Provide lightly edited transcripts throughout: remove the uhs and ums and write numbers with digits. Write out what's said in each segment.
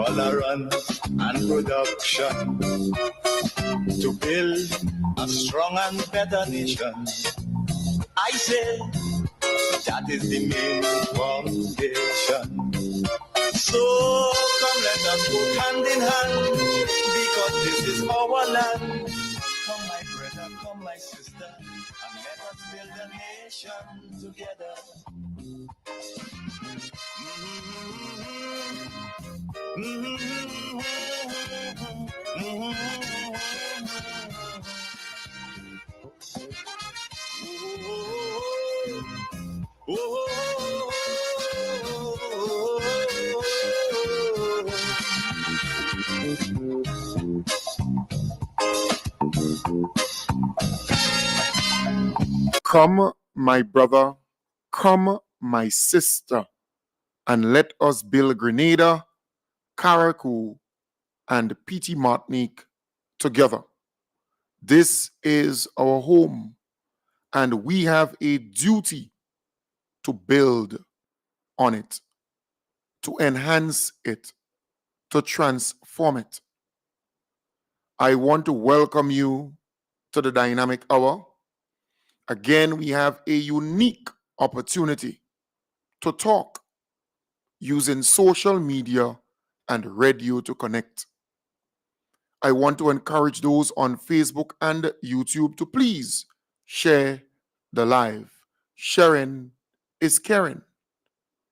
tolerance and production to build a strong and better nation. I say that is the main foundation. So come let us go hand in hand, because this is our land. Come my brother, come my sister, and let us build a nation together. Come, my brother, come, my sister, and let us build Grenada, Carriacou, and Petite Martinique together. This is our home, and we have a duty to build on it, to enhance it, to transform it. I want to welcome you to the Dynamic Hour. Again, we have a unique opportunity to talk using social media and radio to connect. I want to encourage those on Facebook and YouTube to please share the live. Sharing is caring.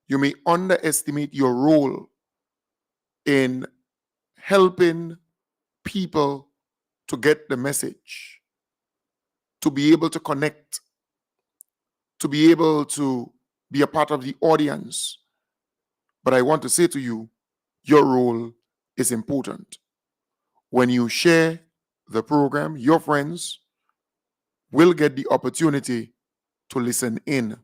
You may underestimate your role in helping people to get the message, to be able to connect, to be able to be a part of the audience. But I want to say to you, your role is important. When you share the program, your friends will get the opportunity to listen in,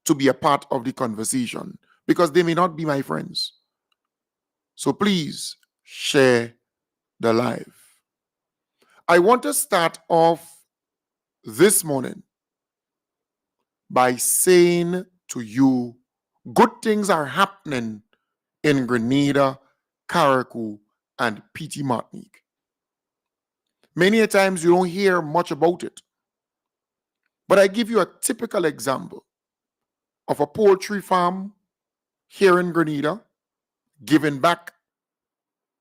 to be a part of the conversation, because they may not be my friends. So please share the live. I want to start off this morning by saying to you, good things are happening in Grenada, Carriacou, and Petite Martinique. Many a times you don't hear much about it. But I give you a typical example of a poultry farm here in Grenada, giving back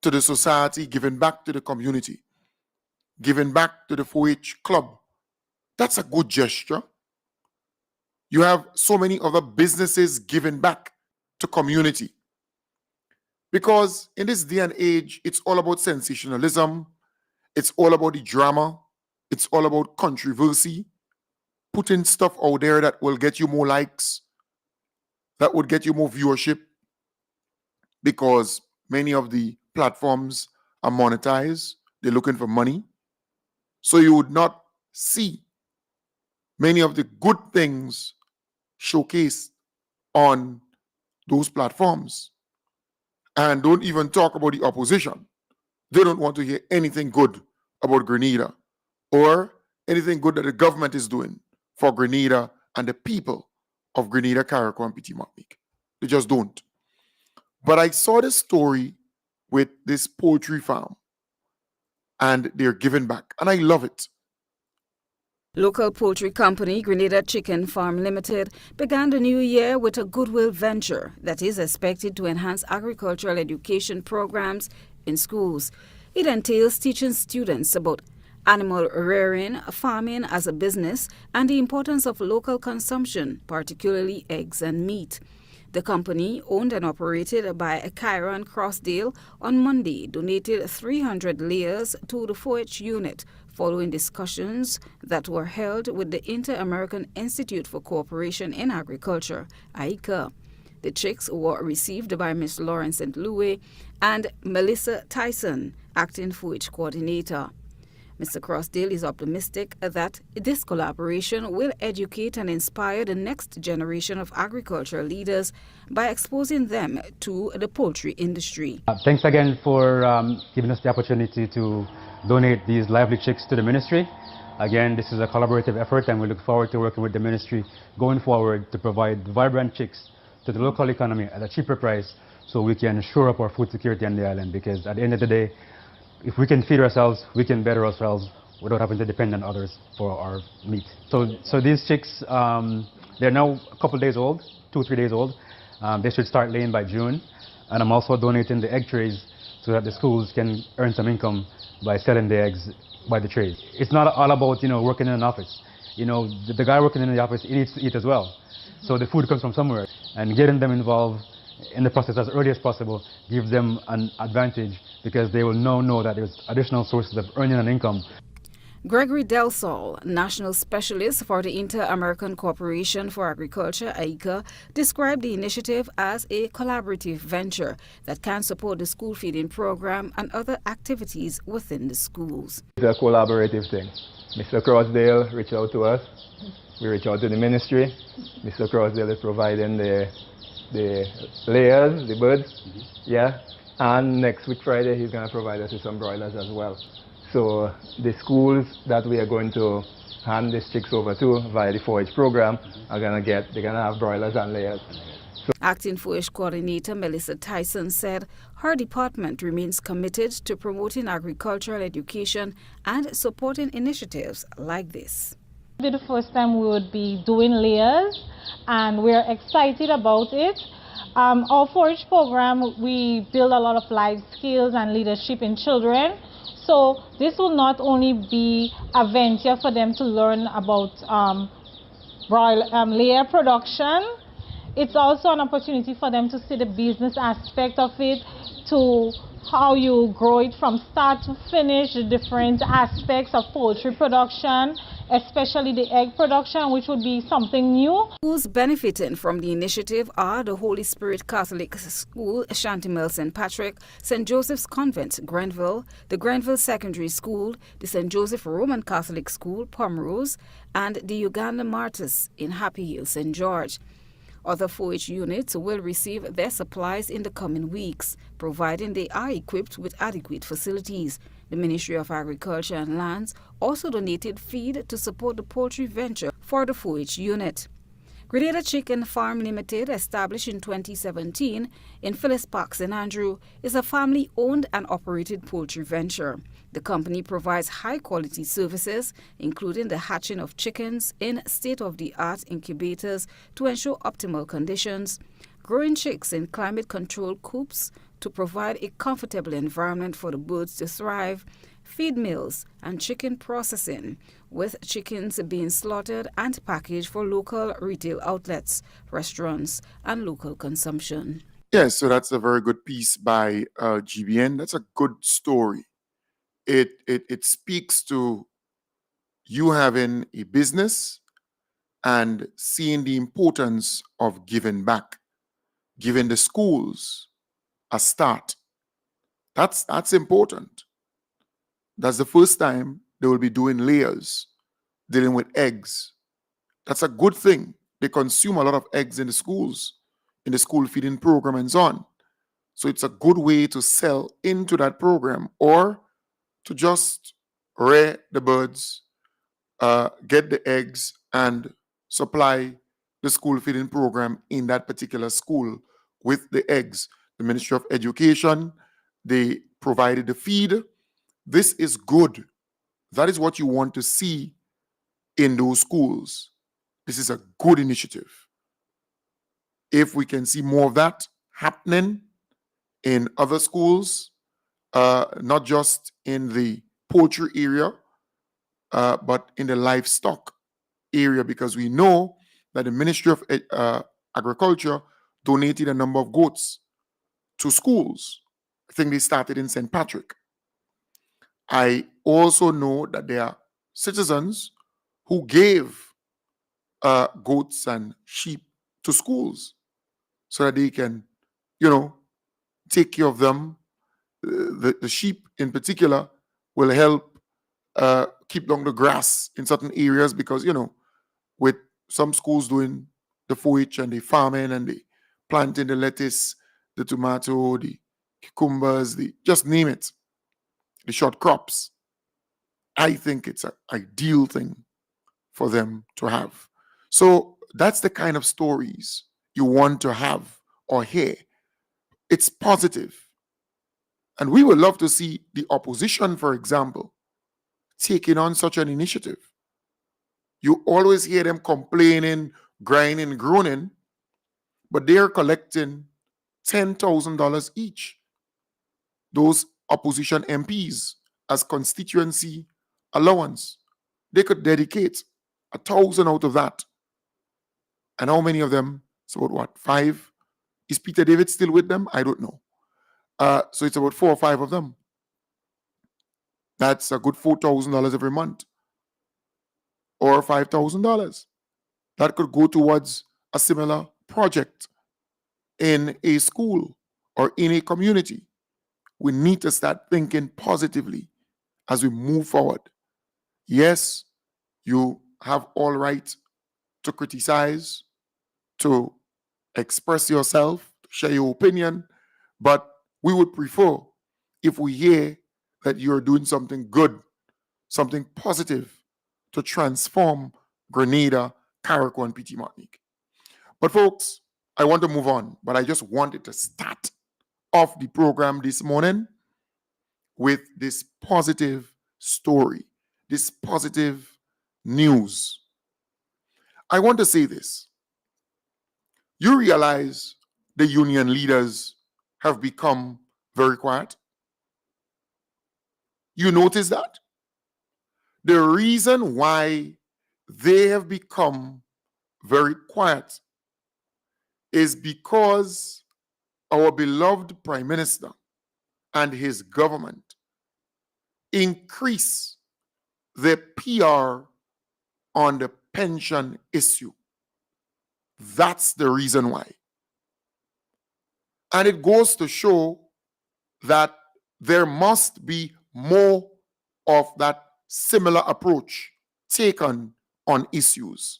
to the society, giving back to the community, giving back to the 4-H club. That's a good gesture. You have so many other businesses giving back to community. Because in this day and age, it's all about sensationalism. It's all about the drama. It's all about controversy. Putting stuff out there that will get you more likes, that would get you more viewership, because many of the platforms are monetized. They're looking for money. So you would not see many of the good things showcased on those platforms. And don't even talk about the opposition. They don't want to hear anything good about Grenada or anything good that the government is doing for Grenada and the people of Grenada, Carriacou, and Petite Martinique. They just don't. But I saw this story with this poultry farm, and they're giving back, and I love it. Local poultry company Grenada Chicken Farm Limited began the new year with a goodwill venture that is expected to enhance agricultural education programs in schools. It entails teaching students about animal rearing, farming as a business, and the importance of local consumption, particularly eggs and meat. The company, owned and operated by Kyra and Crossdale, on Monday donated 300 layers to the 4-H unit following discussions that were held with the Inter-American Institute for Cooperation in Agriculture, ICA. The chicks were received by Ms. Lauren St. Louis and Melissa Tyson, acting 4-H coordinator. Mr. Crossdale is optimistic that this collaboration will educate and inspire the next generation of agricultural leaders by exposing them to the poultry industry. Thanks again for giving us the opportunity to donate these lively chicks to the ministry. Again, this is a collaborative effort, and we look forward to working with the ministry going forward to provide vibrant chicks to the local economy at a cheaper price so we can shore up our food security on the island, because at the end of the day, if we can feed ourselves, we can better ourselves without having to depend on others for our meat. So these chicks, they're now a couple days old, 2-3 days old. They should start laying by June. And I'm also donating the egg trays so that the schools can earn some income by selling the eggs by the trays. It's not all about, working in an office. The guy working in the office, he needs to eat as well. So the food comes from somewhere. And getting them involved in the process as early as possible gives them an advantage, because they will now know that there's additional sources of earning an income. Gregory Del Sol, National Specialist for the Inter-American Corporation for Agriculture, AICA, described the initiative as a collaborative venture that can support the school feeding program and other activities within the schools. It's a collaborative thing. Mr. Crossdale reached out to us. We reached out to the ministry. Mr. Crossdale is providing the layers, the birds, yeah. And next week Friday he's going to provide us with some broilers as well. So the schools that we are going to hand these chicks over to via the 4-H program they're going to have broilers and layers. Acting 4-H Coordinator Melissa Tyson said her department remains committed to promoting agricultural education and supporting initiatives like this. It will be the first time we would be doing layers, and we're excited about it. Our 4-H program, we build a lot of life skills and leadership in children. So this will not only be a venture for them to learn about layer production, it's also an opportunity for them to see the business aspect of it, to how you grow it from start to finish, the different aspects of poultry production, especially the egg production, which would be something new. Schools benefiting from the initiative are the Holy Spirit Catholic School, Shantimel St. Patrick, St. Joseph's Convent, Grenville, the Grenville Secondary School, the St. Joseph Roman Catholic School, Pomrose, and the Uganda Martyrs in Happy Hill, St. George. Other 4-H units will receive their supplies in the coming weeks, providing they are equipped with adequate facilities. The Ministry of Agriculture and Lands also donated feed to support the poultry venture for the 4-H unit. Grenada Chicken Farm Limited, established in 2017 in Phyllis Park, St. Andrew, is a family-owned and operated poultry venture. The company provides high-quality services, including the hatching of chickens in state-of-the-art incubators to ensure optimal conditions, growing chicks in climate-controlled coops to provide a comfortable environment for the birds to thrive, feed mills, and chicken processing, with chickens being slaughtered and packaged for local retail outlets, restaurants, and local consumption. Yes, so that's a very good piece by GBN. That's a good story. It speaks to you having a business and seeing the importance of giving back, giving the schools a start. That's important. That's the first time they will be doing layers, dealing with eggs. That's a good thing. They consume a lot of eggs in the schools, in the school feeding program and so on. So it's a good way to sell into that program, or to just rear the birds, get the eggs, and supply the school feeding program in that particular school with the eggs. The Ministry of Education, they provided the feed. This is good. That is what you want to see in those schools. This is a good initiative. If we can see more of that happening in other schools, not just in the poultry area, but in the livestock area, because we know that the Ministry of Agriculture donated a number of goats to schools. I think they started in St. Patrick. I also know that there are citizens who gave goats and sheep to schools so that they can, take care of them. The sheep in particular will help keep down the grass in certain areas, because, with some schools doing the 4-H and the farming and the planting the lettuce, the tomato, the cucumbers, just name it, the short crops. I think it's an ideal thing for them to have. So that's the kind of stories you want to have or hear. It's positive. And we would love to see the opposition, for example, taking on such an initiative. You always hear them complaining, grinding, groaning, but they're collecting $10,000 each. Those opposition MPs as constituency allowance. They could dedicate 1,000 out of that. And how many of them? It's about what? 5? Is Peter David still with them? I don't know. So it's about 4 or 5 of them. That's a good $4,000 every month, or $5,000. That could go towards a similar project in a school or in a community. We need to start thinking positively as we move forward. Yes, you have all right to criticize, to express yourself, share your opinion, but we would prefer if we hear that you're doing something good, something positive to transform Grenada, Carriacou, and PT Martinique. But folks, I want to move on, but I just wanted to start off the program this morning with this positive story, this positive news. I want to say this. You realize the union leaders have become very quiet? You notice that? The reason why they have become very quiet is because our beloved Prime Minister and his government increase the PR on the pension issue. That's the reason why. And it goes to show that there must be more of that similar approach taken on issues.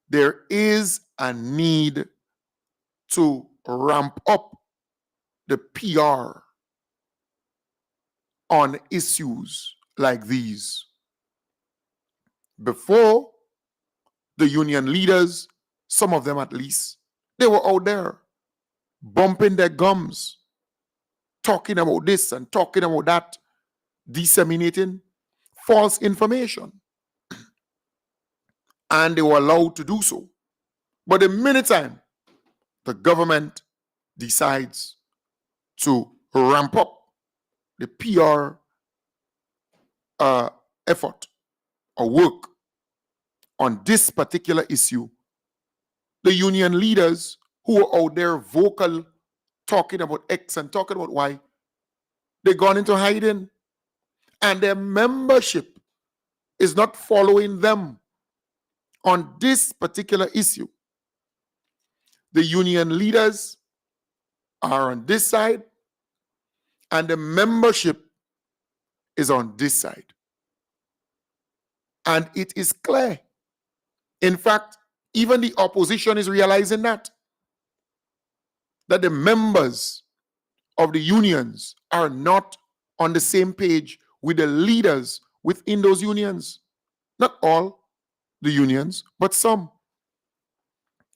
There is a need to ramp up the PR on issues like these. Before, the union leaders, some of them at least, they were out there bumping their gums, talking about this and talking about that, disseminating false information. And they were allowed to do so. But the minute time the government decides to ramp up the PR effort or work on this particular issue, the union leaders who were out there vocal, talking about X and talking about Y, they gone into hiding, and their membership is not following them on this particular issue. The union leaders are on this side, and the membership is on this side. And it is clear. In fact, even the opposition is realizing that the members of the unions are not on the same page with the leaders within those unions. Not all the unions, but some.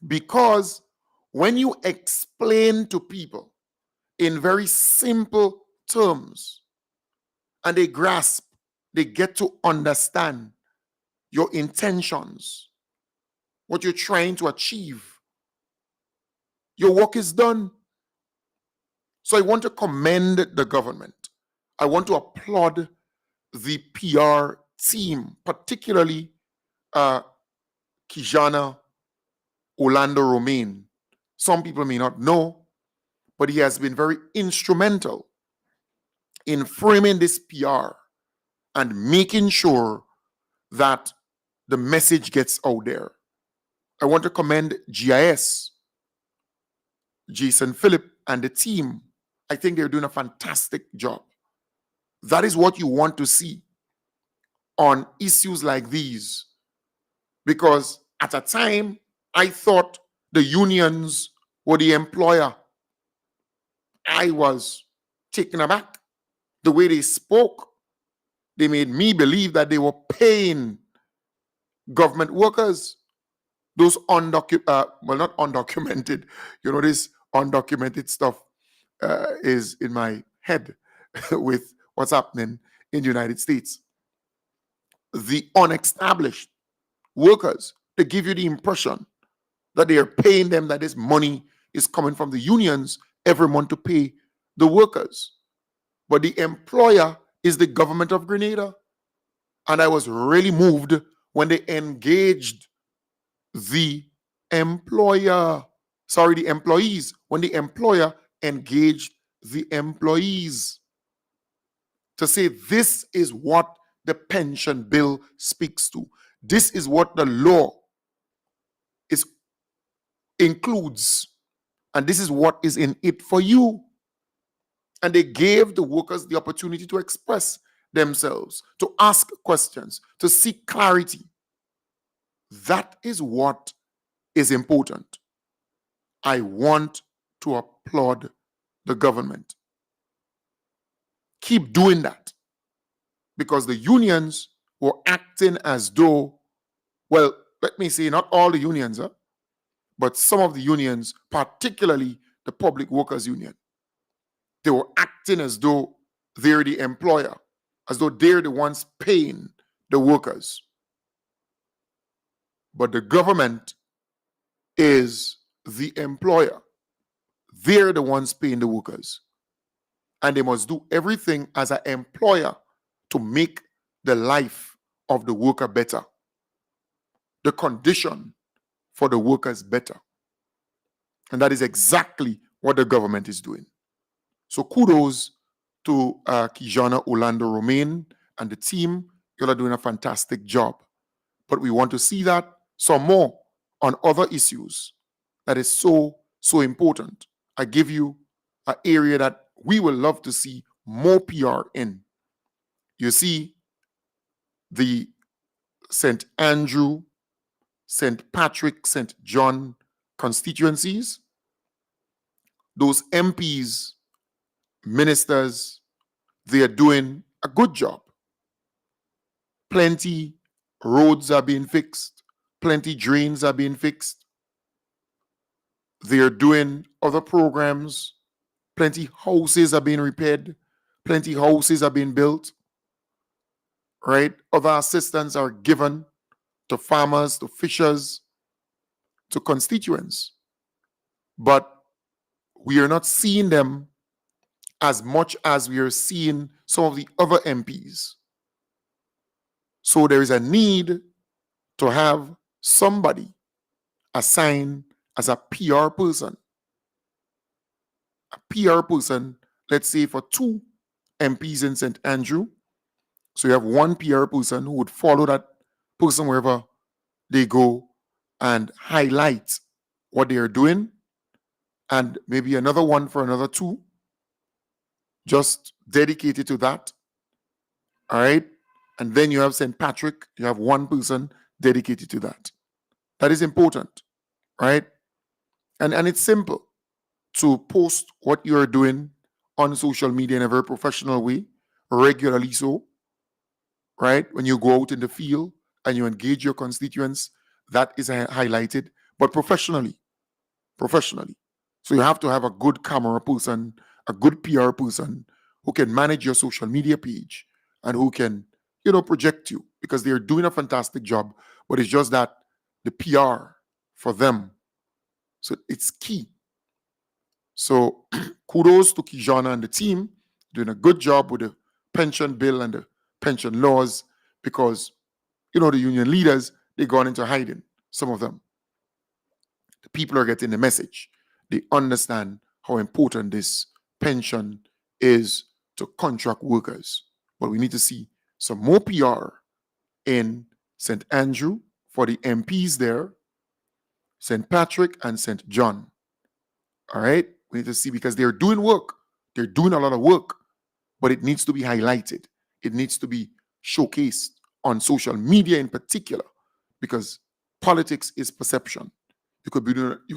Because when you explain to people in very simple terms and they grasp, they get to understand your intentions, what you're trying to achieve, your work is done. So I want to commend the government. I want to applaud the PR team, particularly Kijana Orlando Romain. Some people may not know, but he has been very instrumental in framing this PR and making sure that the message gets out there. I want to commend GIS, Jason Phillip, and the team. I think they're doing a fantastic job. That is what you want to see on issues like these. Because at a time, I thought the unions were the employer. I was taken aback. The way they spoke, they made me believe that they were paying government workers, those not undocumented, these undocumented stuff is in my head with what's happening in the United States. The unestablished workers, they give you the impression that they are paying them, that this money is coming from the unions every month to pay the workers. But the employer is the government of Grenada. And I was really moved when they engaged the employees, when the employer engaged the employees to say, this is what the pension bill speaks to. This is what the law includes. And this is what is in it for you. And they gave the workers the opportunity to express themselves, to ask questions, to seek clarity. That is what is important. I want to applaud the government. Keep doing that, because the unions were acting as though, well, let me say, not all the unions, but some of the unions, particularly the Public Workers Union, they were acting as though they're the employer, as though they're the ones paying the workers. But the government is the employer. They're the ones paying the workers. And they must do everything as an employer to make the life of the worker better, the condition for the workers better. And that is exactly what the government is doing. So kudos to Kijana Orlando Romain and the team. You are doing a fantastic job. But we want to see that some more on other issues that is so important. I give you an area that we will love to see more PR in. You see, the St. Andrew, St. Patrick, St. John constituencies, those MPs, ministers, they are doing a good job. Plenty roads are being fixed. Plenty drains are being fixed. They are doing other programs. Plenty houses are being repaired. Plenty houses are being built. Right? Other assistance are given to farmers, to fishers, to constituents. But we are not seeing them as much as we are seeing some of the other MPs. So there is a need to have somebody assigned as a PR person. A PR person, let's say for 2 MPs in St. Andrew. So you have 1 PR person who would follow that person wherever they go and highlight what they are doing, and maybe another one for another 2, just dedicated to that. All right. And then you have St. Patrick, you have 1 person dedicated to that. That is important, right? And it's simple to post what you're doing on social media in a very professional way, regularly so, right? When you go out in the field and you engage your constituents, that is highlighted, but professionally. So you have to have a good camera person, a good PR person who can manage your social media page and who can, project you, because they're doing a fantastic job, but it's just that the PR for them. So it's key. So kudos to Kijana and the team, doing a good job with the pension bill and the pension laws, because, the union leaders, they've gone into hiding, some of them. The people are getting the message. They understand how important this pension is to contract workers. But we need to see some more PR in St. Andrew for the MPs there, St. Patrick and St. John. All right? We need to see, because they're doing work. They're doing a lot of work, but it needs to be highlighted. It needs to be showcased on social media in particular, because politics is perception. You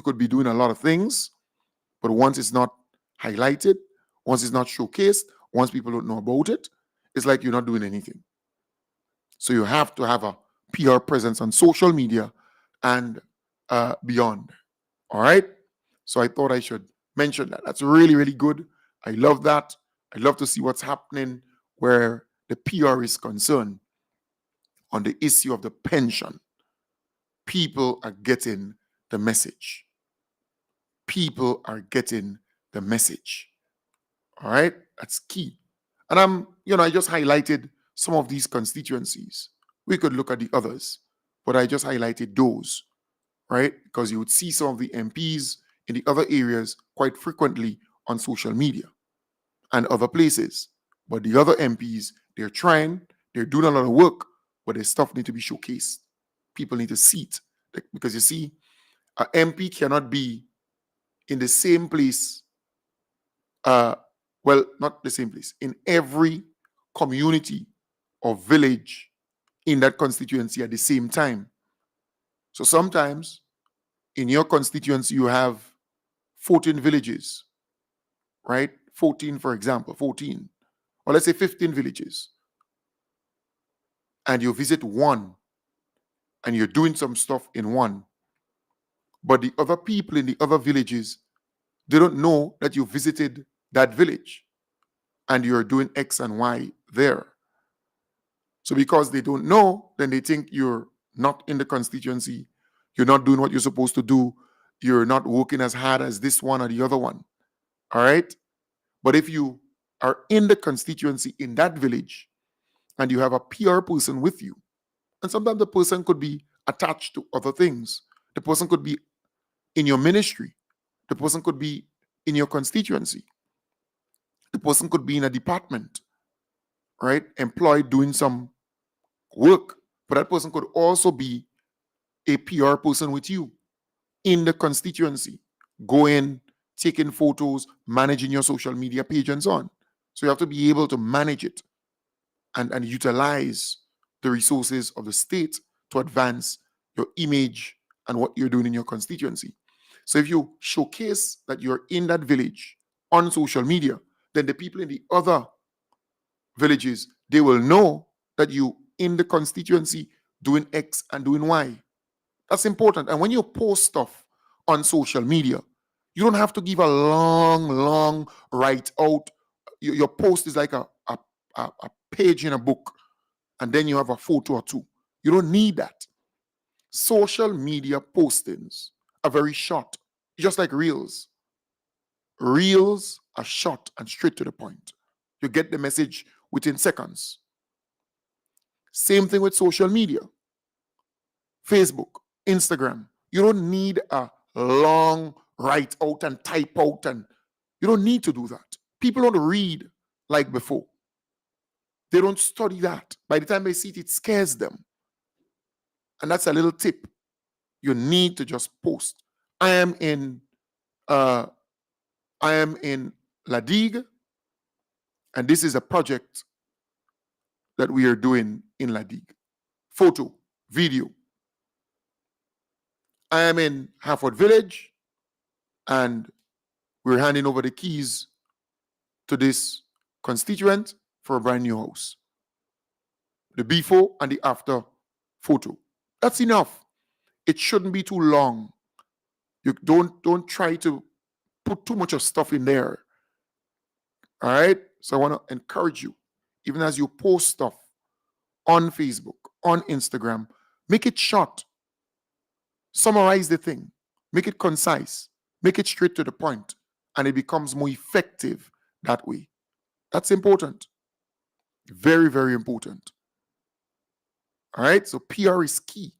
could be doing a lot of things, but once it's not highlighted, once it's not showcased, once people don't know about it, it's like you're not doing anything. So you have to have a PR presence on social media and beyond. All right? So I thought I should mention that. That's really, really good. I love that. I love to see what's happening where the PR is concerned on the issue of the pension. People are getting the message. People are getting the message. All right? That's key. And I just highlighted some of these constituencies. We could look at the others, but I just highlighted those, right? Because you would see some of the MPs in the other areas quite frequently on social media and other places. But the other MPs, they're trying, they're doing a lot of work, but their stuff need to be showcased. People need to see it. Because you see, an MP cannot be in the same place, well, not the same place, in every community or village in that constituency at the same time. So sometimes in your constituency, you have 14 villages, right? 14, for example, 14, or let's say 15 villages. And you visit one and you're doing some stuff in one. But the other people in the other villages, they don't know that you visited that village and you're doing X and Y there. So because they don't know, then they think you're not in the constituency, you're not doing what you're supposed to do, you're not working as hard as this one or the other one. All right? But if you are in the constituency in that village and you have a PR person with you, and sometimes the person could be attached to other things, the person could be in your ministry, the person could be in your constituency, the person could be in a department, right? Employed doing some work, but that person could also be a PR person with you in the constituency, going, taking photos, managing your social media page and so on. So you have to be able to manage it and utilize the resources of the state to advance your image and what you're doing in your constituency. So if you showcase that you're in that village on social media, then the people in the other villages, they will know that you in the constituency doing X and doing Y. That's important. And when you post stuff on social media, you don't have to give a long write out. Your post is like a page in a book, and then you have a photo or two. You don't need that. Social media postings are very short, just like reels. Reels are short and straight to the point. You get the message within seconds. Same thing with social media. Facebook, Instagram. You don't need a long write out and type out, and you don't need to do that. People don't read like before. They don't study that. By the time they see it, it scares them. And that's a little tip. You need to just post. I am in La Digue, and this is a project that we are doing in La Digue. Photo, video. I am in Harford Village, and we're handing over the keys to this constituent for a brand new house. The before and the after photo. That's enough. It shouldn't be too long. You don't try to put too much of stuff in there. All right? So I want to encourage you, even as you post stuff on Facebook, on Instagram, make it short. Summarize the thing. Make it concise. Make it straight to the point. And it becomes more effective that way. That's important. Very, very important. All right? So PR is key.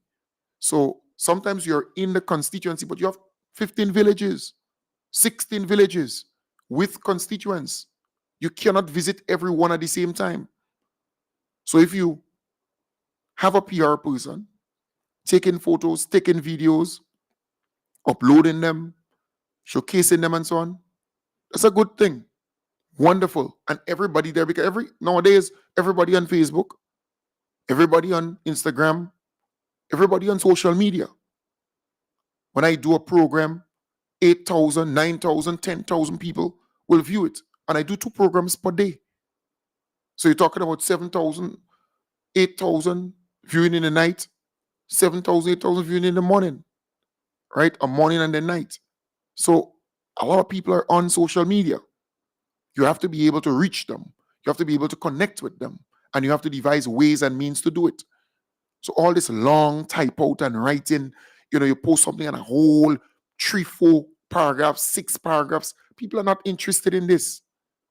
So sometimes you're in the constituency, but you have 15 villages, 16 villages with constituents. You cannot visit everyone at the same time. So if you have a PR person taking photos, taking videos, uploading them, showcasing them and so on, that's a good thing. Wonderful. And everybody there, because nowadays, everybody on Facebook, everybody on Instagram, everybody on social media. When I do a program, 8,000, 9,000, 10,000 people will view it. And I do 2 programs per day. So you're talking about 7,000, 8,000 viewing in the night, 7,000, 8,000 viewing in the morning, right? A morning and a night. So A lot of people are on social media. You have to be able to reach them. You have to be able to connect with them. And you have to devise ways and means to do it. So all this long type out and writing, you post something in a whole 3, 4 paragraphs, 6 paragraphs. People are not interested in this.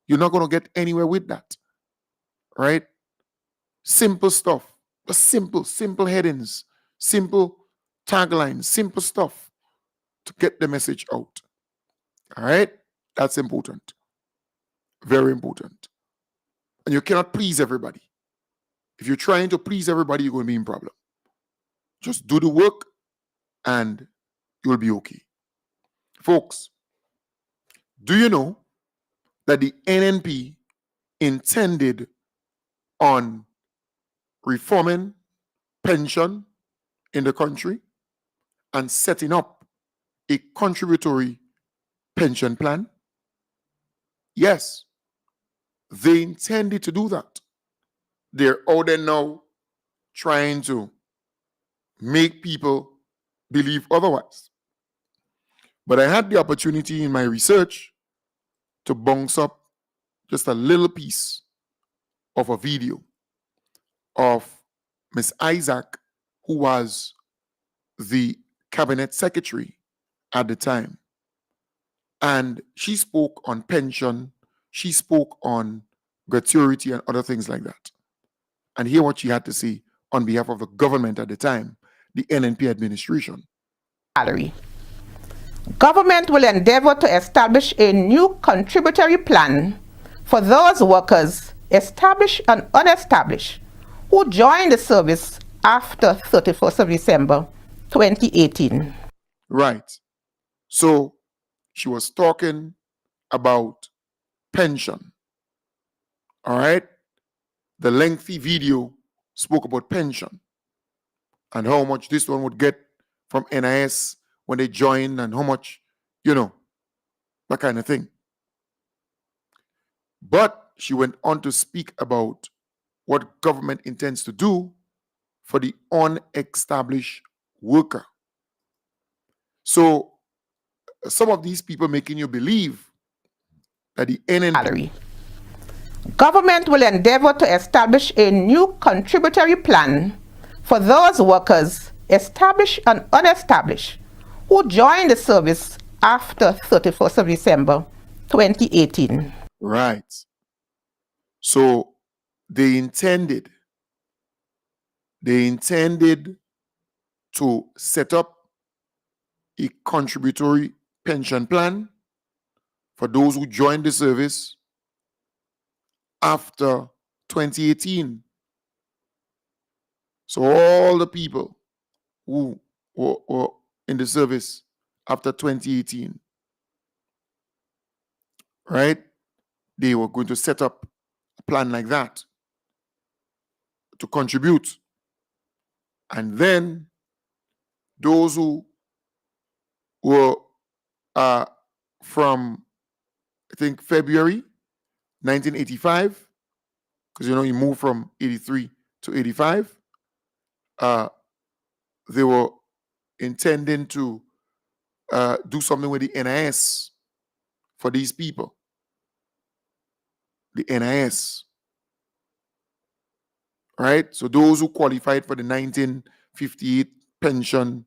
You're not going to get anywhere with that. Right? Simple stuff. Simple headings, simple taglines, simple stuff to get the message out. All right? That's important. Very important. And you cannot please everybody. If you're trying to please everybody, you're going to be in problem. Just do the work and you'll be okay. Folks, do you know that the NNP intended on reforming pension in the country and setting up a contributory pension plan? Yes, they intended to do that. They're out there now trying to make people believe otherwise. But I had the opportunity in my research to bounce up just a little piece of a video of Miss Isaac, who was the cabinet secretary at the time. And she spoke on pension, she spoke on gratuity and other things like that. And hear what she had to say on behalf of the government at the time, the NNP administration. Salary. Government will endeavor to establish a new contributory plan for those workers, established and unestablished, who joined the service after 31st of December 2018. Right. So she was talking about pension. All right. The lengthy video spoke about pension and how much this one would get from NIS when they join and how much, that kind of thing. But she went on to speak about what government intends to do for the unestablished worker. So some of these people making you believe that the NNP... Salary. Government will endeavor to establish a new contributory plan for those workers, established and unestablished, who joined the service after 31st of December 2018. Right. So they intended to set up a contributory pension plan for those who joined the service after 2018. So all the people who were in the service after 2018, right? They were going to set up a plan like that to contribute. And then those who were from, I think, February 1985, because you moved from 83 to 85, they were intending to do something with the NIS for these people. The NIS. Right? So those who qualified for the 1958 pension,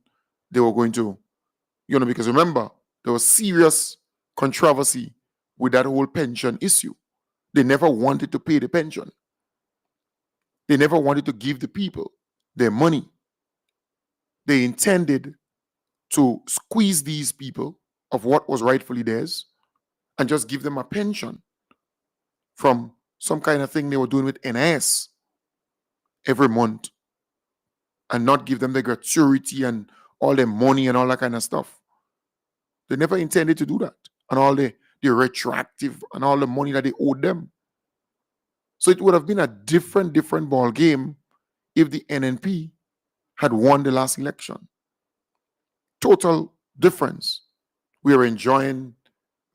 they were going to, because remember, there was serious controversy with that whole pension issue. They never wanted to pay the pension. They never wanted to give the people their money. They intended to squeeze these people of what was rightfully theirs and just give them a pension from some kind of thing they were doing with NIS every month and not give them the gratuity and all their money and all that kind of stuff. They never intended to do that. And all the retroactive and all the money that they owed them. So it would have been a different ball game if the NNP had won the last election. Total difference. We are enjoying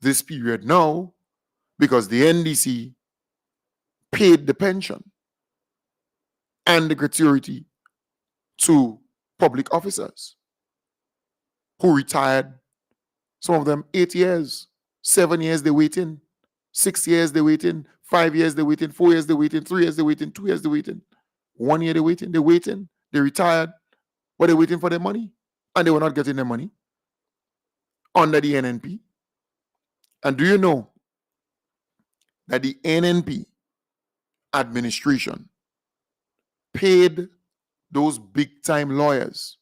this period now because the NDC paid the pension and the gratuity to public officers who retired, some of them 8 years 7 years they waiting, 6 years they waiting, 5 years they waiting, 4 years they waiting, 3 years they waiting, 2 years they waiting, 1 year they waiting, they retired, but they're waiting for their money. And they were not getting their money under the NNP. And do you know that the NNP administration paid those big-time lawyers,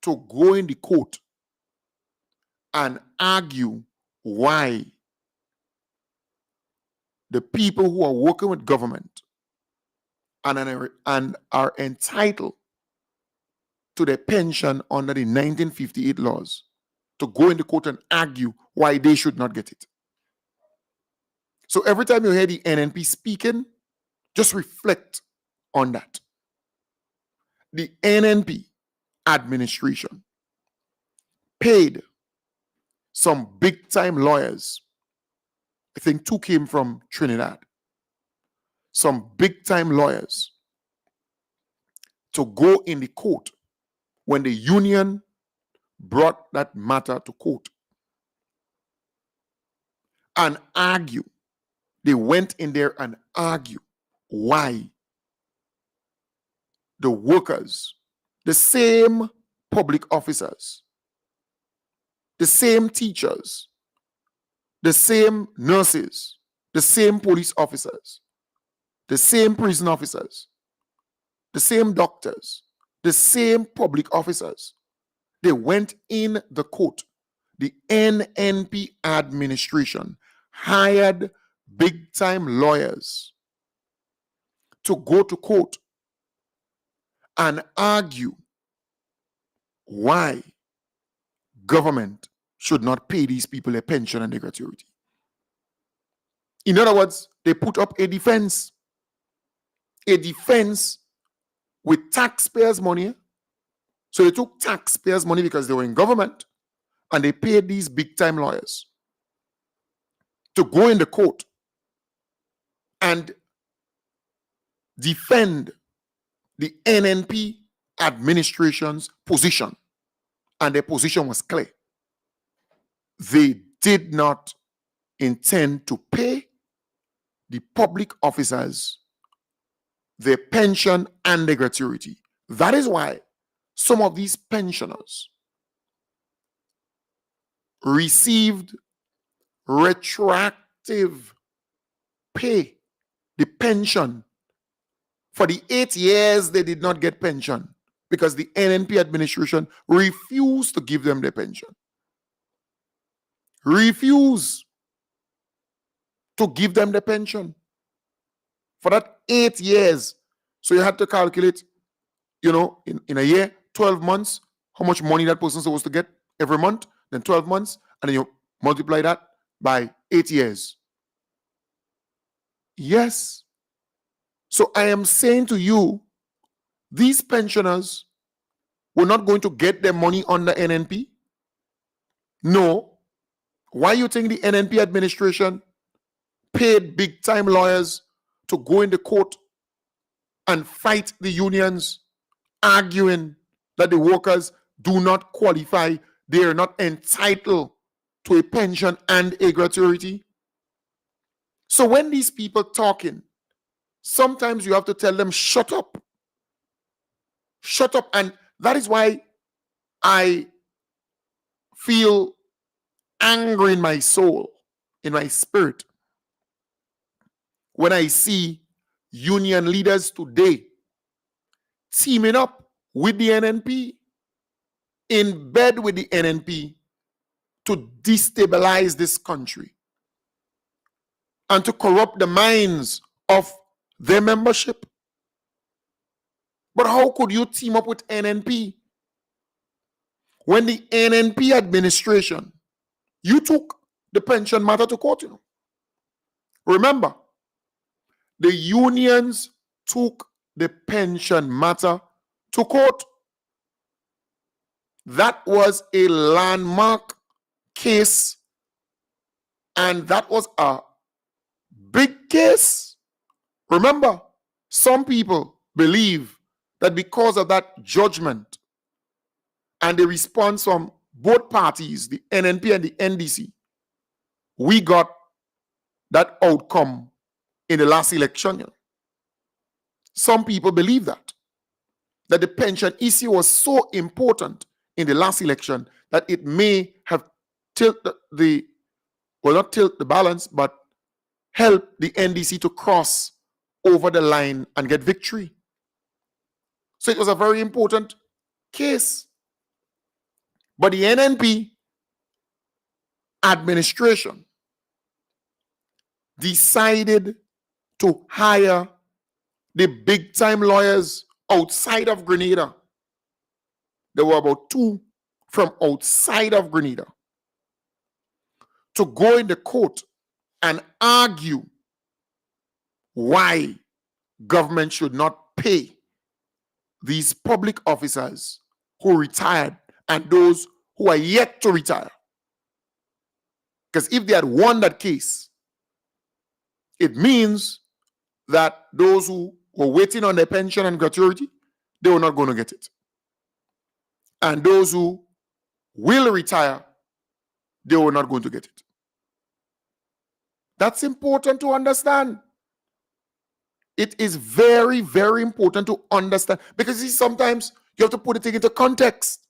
to go in the court and argue why the people who are working with government and are entitled to their pension under the 1958 laws, to go in the court and argue why they should not get it. So every time you hear the NNP speaking, just reflect on that. The NNP administration paid some big-time lawyers. I think 2 came from Trinidad. Some big-time lawyers to go in the court when the union brought that matter to court and argue. They went in there and argued why the workers, the same public officers, the same teachers, the same nurses, the same police officers, the same prison officers, the same doctors, the same public officers, they went in the court. The NNP administration hired big-time lawyers to go to court and argue why government should not pay these people their pension and their gratuity. In other words, they put up a defense with taxpayers' money. So they took taxpayers' money because they were in government, and they paid these big-time lawyers to go in the court and defend the NNP administration's position. And their position was clear. They did not intend to pay the public officers their pension and their gratuity. That is why some of these pensioners received retroactive pay, the pension. For the 8 years they did not get pension because the NNP administration refused to give them their pension. Refused to give them the pension for that 8 years. So you had to calculate, in a year, 12 months, how much money that person's supposed to get every month, then 12 months, and then you multiply that by 8 years. Yes. So I am saying to you, these pensioners were not going to get their money under NNP. No. Why you think the NNP administration paid big-time lawyers to go in the court and fight the unions, arguing that the workers do not qualify, they are not entitled to a pension and a gratuity? So when these people talking, sometimes you have to tell them, shut up. Shut up. And that is why I feel anger in my soul, in my spirit, when I see union leaders today teaming up with the NNP, in bed with the NNP, to destabilize this country and to corrupt the minds of their membership. But how could you team up with NNP when the NNP administration, you took the pension matter to court? Remember, the unions took the pension matter to court. That was a landmark case, and that was a big case. Remember, some people believe that because of that judgment, and the response from both parties, the NNP and the NDC, we got that outcome in the last election. You know. Some people believe that the pension issue was so important in the last election that it may have tilted not tilt the balance, but help the NDC to cross over the line and get victory. So it was a very important case. But the NNP administration decided to hire the big-time lawyers outside of Grenada. There were about 2 from outside of Grenada to go in the court and argue why government should not pay these public officers who retired and those who are yet to retire. Because if they had won that case, it means that those who were waiting on their pension and gratuity, they were not going to get it. And those who will retire, they were not going to get it. That's important to understand. It is very, very important to understand, because see, sometimes you have to put it into context.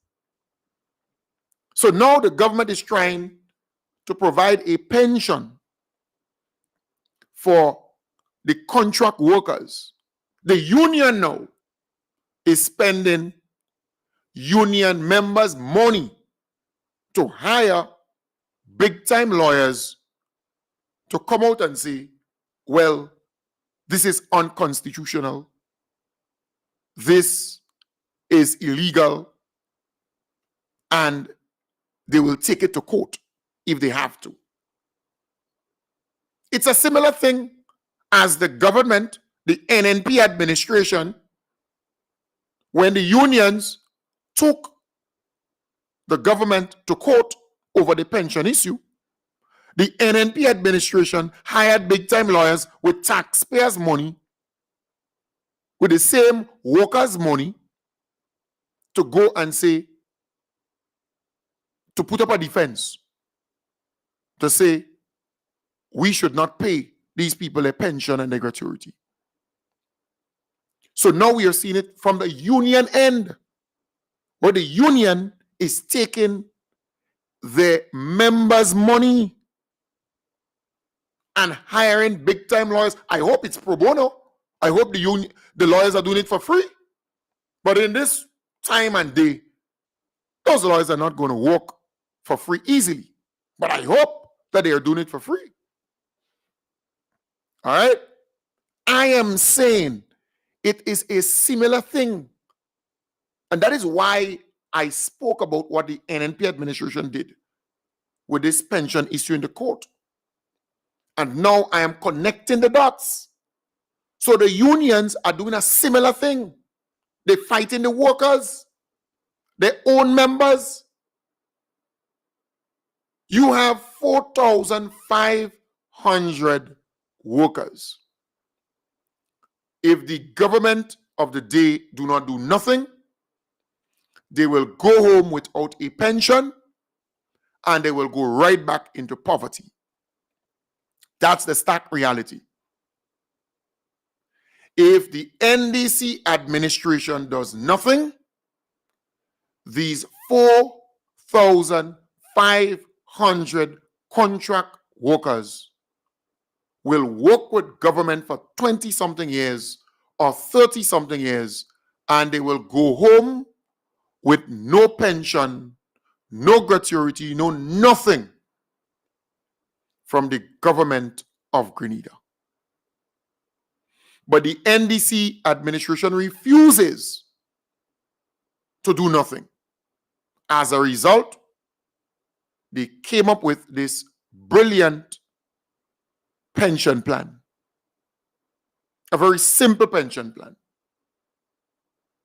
So now the government is trying to provide a pension for the contract workers. The union now is spending union members' money to hire big-time lawyers to come out and say, well, this is unconstitutional, this is illegal, and they will take it to court if they have to. It's a similar thing as the government, the NNP administration, when the unions took the government to court over the pension issue. The NNP administration hired big-time lawyers with taxpayers' money, with the same workers' money, to go and say, to put up a defense, to say, we should not pay these people a pension and their gratuity. So now we are seeing it from the union end, where the union is taking the members' money and hiring big-time lawyers. I hope it's pro bono. I hope the lawyers are doing it for free. But in this time and day, those lawyers are not going to work for free easily. But I hope that they are doing it for free. All right? I am saying it is a similar thing. And that is why I spoke about what the NNP administration did with this pension issue in the court. And now I am connecting the dots. So the unions are doing a similar thing. They're fighting the workers, their own members. You have 4,500 workers. If the government of the day do not do nothing, they will go home without a pension and they will go right back into poverty. That's the stark reality. If the NDC administration does nothing, these 4,500 contract workers will work with government for 20-something years or 30-something years, and they will go home with no pension, no gratuity, no nothing from the government of Grenada. But the NDC administration refuses to do nothing. As a result, they came up with this brilliant pension plan. A very simple pension plan,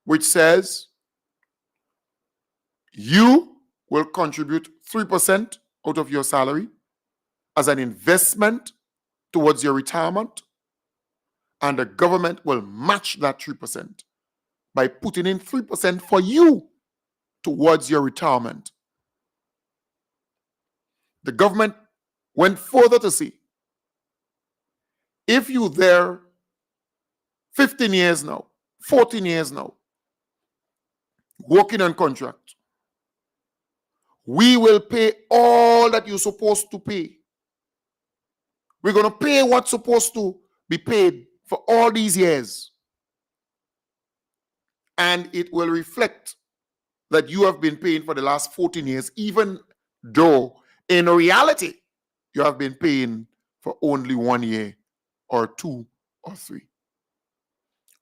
which says you will contribute 3% out of your salary as an investment towards your retirement, and the government will match that 3% by putting in 3% for you towards your retirement. The government went further to say, if you're there 15 years now, 14 years now, working on contract, we will pay all that you're supposed to pay. We're going to pay what's supposed to be paid for all these years. And it will reflect that you have been paying for the last 14 years, even though in reality, you have been paying for only 1 year or 2 or 3,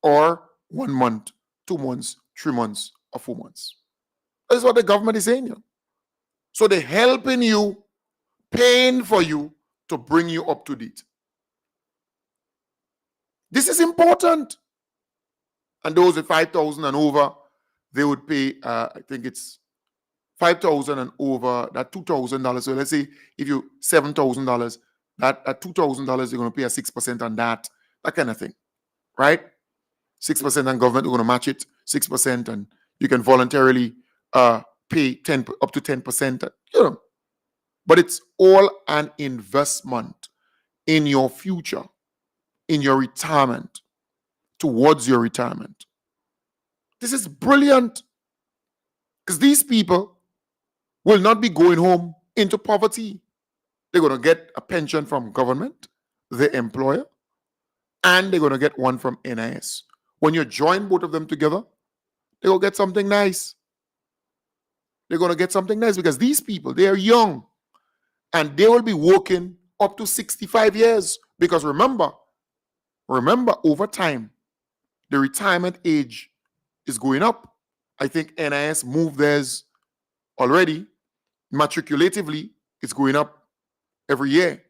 or 1 month, 2 months, 3 months, or 4 months. That's what the government is saying here. So they're helping you, paying for you to bring you up to date. This is important. And those with 5,000 and over, they would pay, I think it's 5,000 and over, that $2,000. So let's say if you $7,000, that at $2,000, you're going to pay a 6% on that kind of thing, right? 6%, and government is going to match it 6%, and you can voluntarily pay up to 10%. But it's all an investment in your future, in your retirement, towards your retirement. This is brilliant, because these people will not be going home into poverty. They're going to get a pension from government, the employer, and they're going to get one from NIS. When you join both of them together, they're going to get something nice. They're going to get something nice because these people, they are young, and they will be working up to 65 years. Because remember, over time, the retirement age is going up. I think NIS moved theirs already. Matriculatively, it's going up every year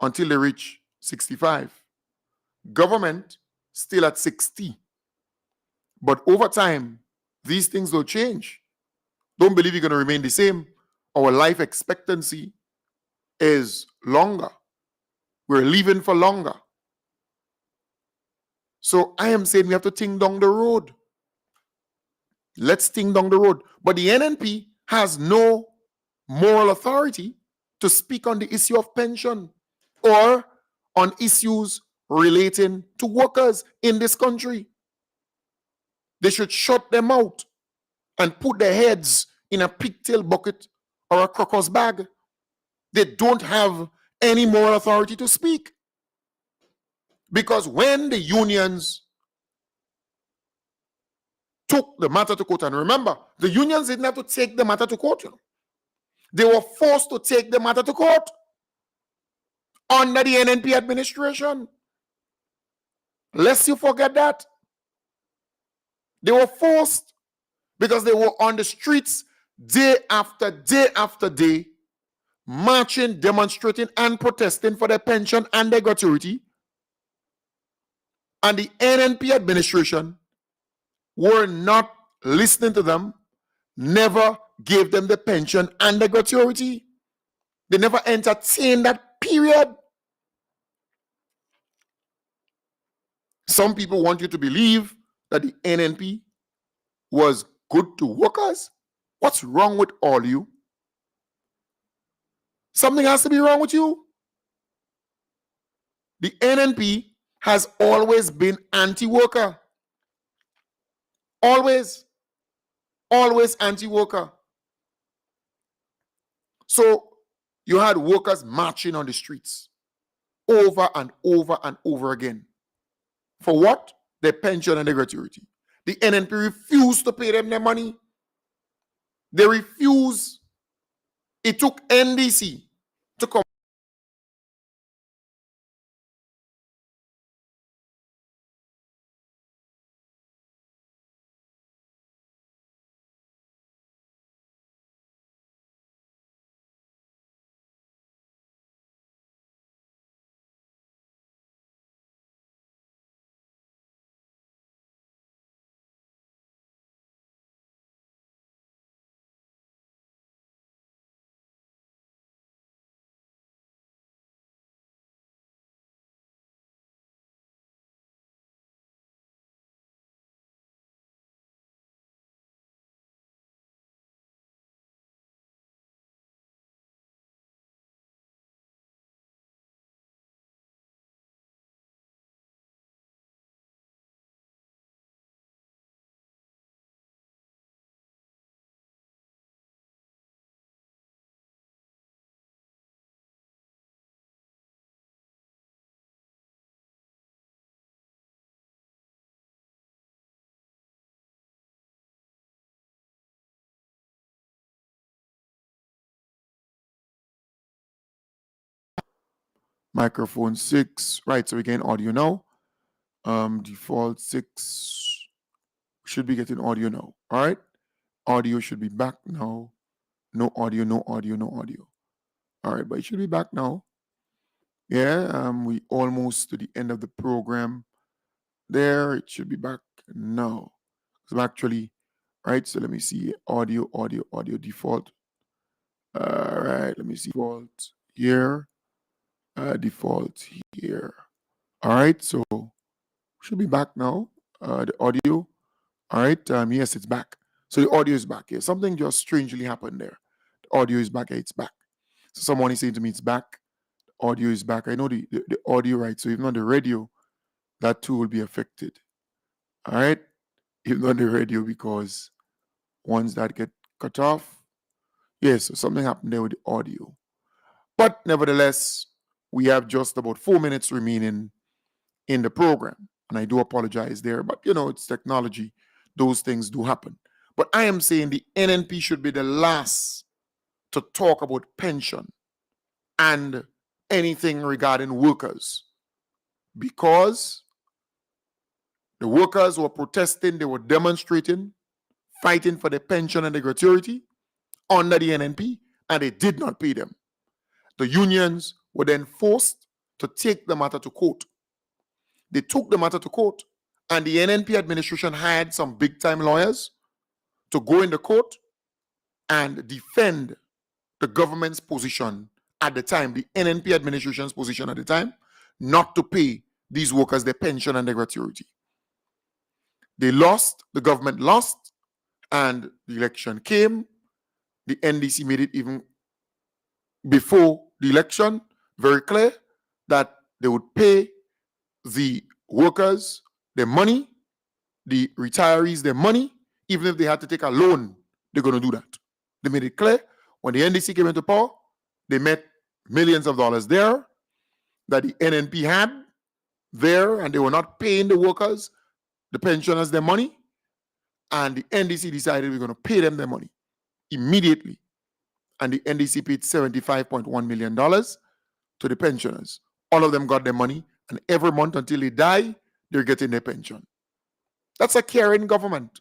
until they reach 65. Government still at 60. But over time, these things will change. Don't believe you're going to remain the same. Our life expectancy is longer. We're living for longer. So I am saying we have to think down the road. Let's think down the road. But the NNP has no moral authority to speak on the issue of pension or on issues relating to workers in this country. They should shut them out and put their heads in a pigtail bucket or a crocus bag. They don't have any moral authority to speak. Because when the unions took the matter to court, and remember, the unions didn't have to take the matter to court. They were forced to take the matter to court under the NNP administration. Lest you forget that. They were forced because they were on the streets day after day after day, marching, demonstrating, and protesting for their pension and their gratuity. And the NNP administration were not listening to them, never gave them the pension and the gratuity. They never entertained that period. Some people want you to believe that the NNP was good to workers. What's wrong with all you? Something has to be wrong with you. The NNP has always been anti-worker. Always. Always anti-worker. So you had workers marching on the streets over and over and over again. For what? Their pension and their gratuity. The NNP refused to pay them their money. They refused. It took NDC to come. Microphone 6. Right, so we're getting audio now. Default 6. Should be getting audio now. All right. Audio should be back now. No audio, no audio, no audio. All right, but it should be back now. Yeah, we almost to the end of the program. There, it should be back now. So actually, right, so let me see. Audio, audio, audio, default. All right, let me see. Default here. Default here. All right, so should be back now. The audio. All right, yes, it's back. So the audio is back. Yeah, something just strangely happened there. The audio is back. Yeah, it's back. So someone is saying to me, it's back. The audio is back. I know the audio, right? So even on the radio, that too will be affected. All right, even on the radio, because once that get cut off, yes, so something happened there with the audio. But nevertheless, we have just about 4 minutes remaining in the program. And I do apologize there, but it's technology. Those things do happen. But I am saying the NNP should be the last to talk about pension and anything regarding workers, because the workers were protesting, they were demonstrating, fighting for the pension and the gratuity under the NNP, and they did not pay them. The unions were then forced to take the matter to court. They took the matter to court, and the NNP administration hired some big-time lawyers to go in the court and defend the government's position at the time, the NNP administration's position at the time, not to pay these workers their pension and their gratuity. They lost, the government lost, and the election came. The NDC made it even before the election very clear that they would pay the workers their money, the retirees their money, even if they had to take a loan, they're going to do that. They made it clear. When the NDC came into power, they met millions of dollars there that the NNP had there, and they were not paying the workers, the pensioners, their money. And the NDC decided we're going to pay them their money immediately. And the NDC paid $75.1 million to the pensioners. All of them got their money, and every month until they die, they're getting their pension. That's a caring government.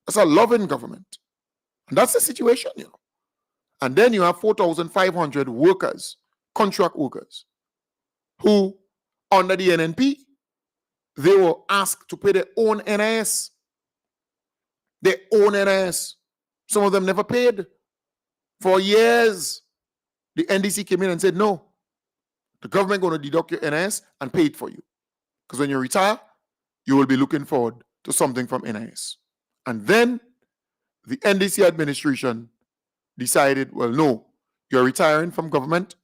That's a loving government. And that's the situation, And then you have 4,500 workers, contract workers, who, under the NNP, they were asked to pay their own NIS. Their own NIS. Some of them never paid. For years, the NDC came in and said, no, the government going to deduct your NIS and pay it for you. Because when you retire, you will be looking forward to something from NIS. And then the NDC administration decided, well, no, you're retiring from government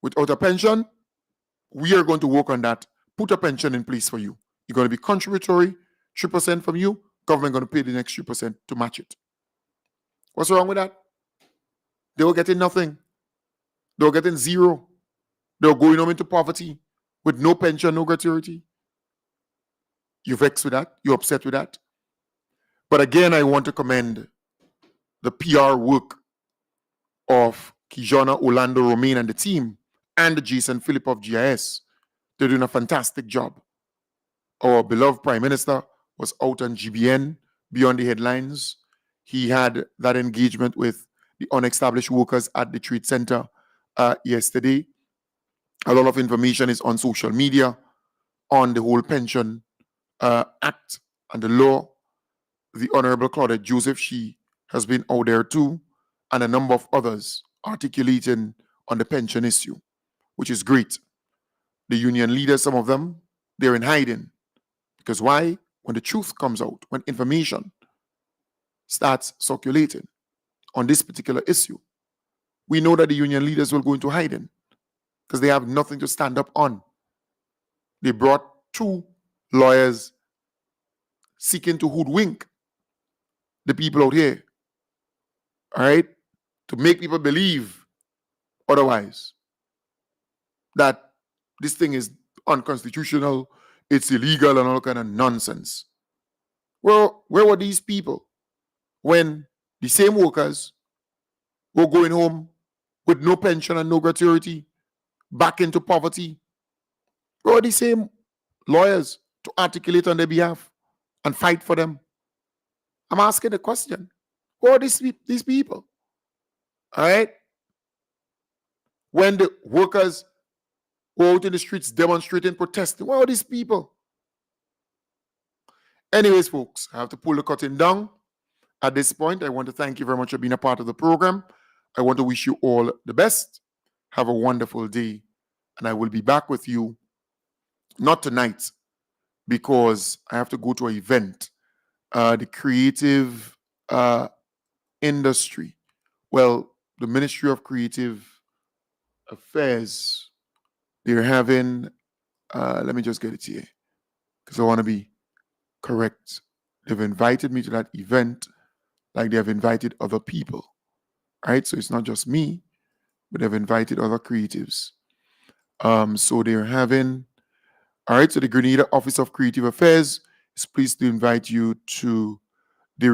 without a pension. We are going to work on that. Put a pension in place for you. You're going to be contributory, 3% from you. Government going to pay the next 3% to match it. What's wrong with that? They were getting nothing. They were getting zero. They were going home into poverty with no pension, no gratuity. You're vexed with that? You're upset with that? But again, I want to commend the PR work of Kijana Orlando Romain and the team, and Jason Phillip of GIS. They're doing a fantastic job. Our beloved Prime Minister was out on GBN, Beyond the Headlines. He had that engagement with the unestablished workers at the Trade Center yesterday. A lot of information is on social media on the whole pension act and the law. The Honorable Claudette Joseph, she has been out there too, and a number of others articulating on the pension issue, which is great. The union leaders, some of them, they're in hiding. Because why? When the truth comes out, when information starts circulating on this particular issue, we know that the union leaders will go into hiding because they have nothing to stand up on. They brought 2 lawyers seeking to hoodwink the people out here, all right, to make people believe otherwise, that this thing is unconstitutional, it's illegal, and all kind of nonsense. Well, where were these people when the same workers were going home with no pension and no gratuity, back into poverty, Where are the same lawyers to articulate on their behalf and fight for them? I'm asking the question. Who are these people? All right? When the workers go out in the streets demonstrating, protesting, where are these people? Anyways, folks, I have to pull the curtain down. At this point, I want to thank you very much for being a part of the program. I want to wish you all the best. Have a wonderful day. And I will be back with you, not tonight, because I have to go to an event. The creative industry. Well, the Ministry of Creative Affairs, they're having, let me just get it here, because I want to be correct. They've invited me to that event like they have invited other people, right? So it's not just me, but they've invited other creatives. So they're having, all right, so the Grenada Office of Creative Affairs is pleased to invite you to the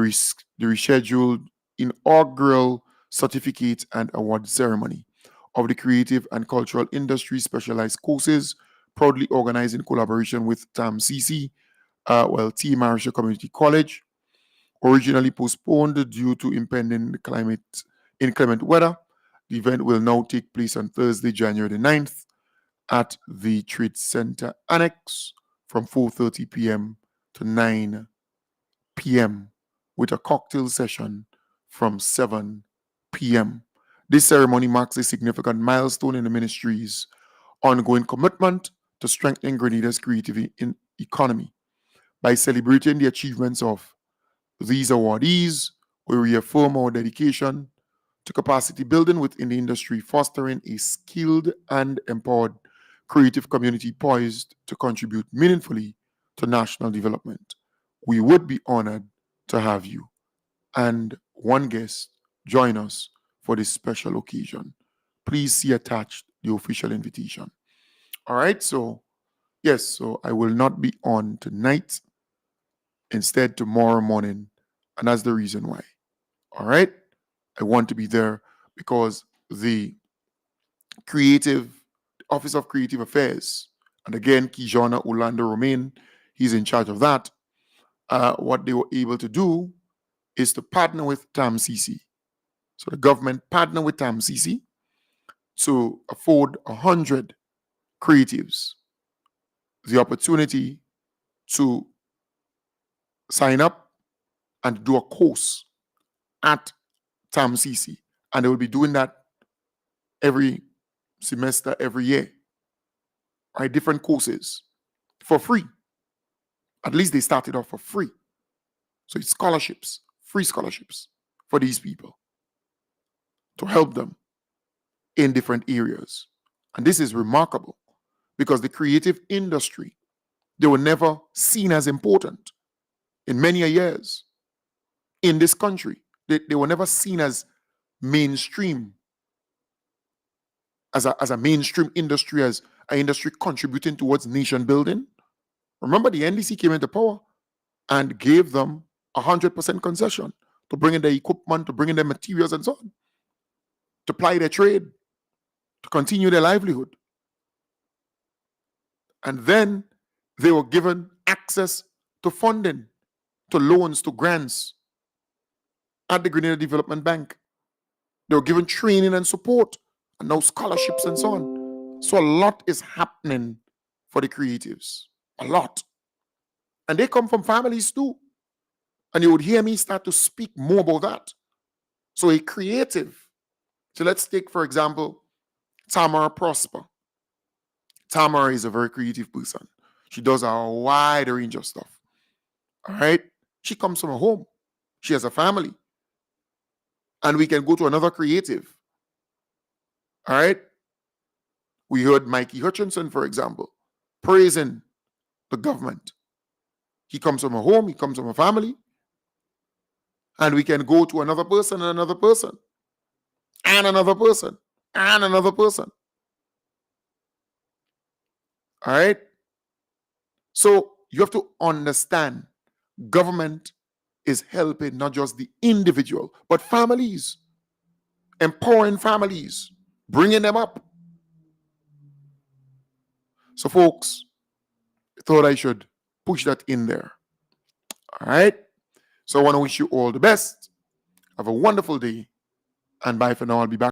rescheduled inaugural certificate and award ceremony of the creative and cultural industry specialized courses, proudly organized in collaboration with TAMCC, T. Marshall Community College. Originally postponed due to impending inclement weather, the event will now take place on Thursday, January the 9th at the Trade Center Annex from 4:30 p.m. to 9 p.m. with a cocktail session from 7 p.m. This ceremony marks a significant milestone in the ministry's ongoing commitment to strengthening Grenada's creative economy. By celebrating the achievements of these awardees, we reaffirm our dedication to capacity building within the industry, fostering a skilled and empowered creative community poised to contribute meaningfully to national development. We would be honored to have you and one guest join us for this special occasion. Please see attached the official invitation. All right, so yes, so I will not be on tonight, instead tomorrow morning, and that's the reason why. All right, I want to be there because the Office of Creative Affairs, and again, Kijana Orlando Romain, he's in charge of that. What they were able to do is to partner with TAMCC. So the government partnered with TAMCC to afford 100 creatives the opportunity to sign up and do a course at TAMCC. And they will be doing that every semester, every year, right? Different courses for free. At least they started off for free. So it's scholarships, free scholarships for these people to help them in different areas. And this is remarkable because the creative industry, they were never seen as important in many years in this country. They were never seen as mainstream, as a mainstream industry, as an industry contributing towards nation building. Remember, the NDC came into power and gave them 100% concession to bring in their equipment, to bring in their materials and so on, to ply their trade, to continue their livelihood. And then they were given access to funding, to loans, to grants at the Grenada Development Bank. They were given training and support, and now scholarships and so on. So a lot is happening for the creatives, a lot. And they come from families too. And you would hear me start to speak more about that. So a creative, so let's take, for example, Tamara Prosper. Tamara is a very creative person. She does a wide range of stuff. All right? She comes from a home. She has a family. And we can go to another creative. All right? We heard Mikey Hutchinson, for example, praising the government. He comes from a home, he comes from a family. And we can go to another person and another person. And another person. And another person. All right? So you have to understand government is helping not just the individual, but families, empowering families, bringing them up. So, folks, I thought I should push that in there. All right? So I want to wish you all the best. Have a wonderful day. And bye for now. I'll be back.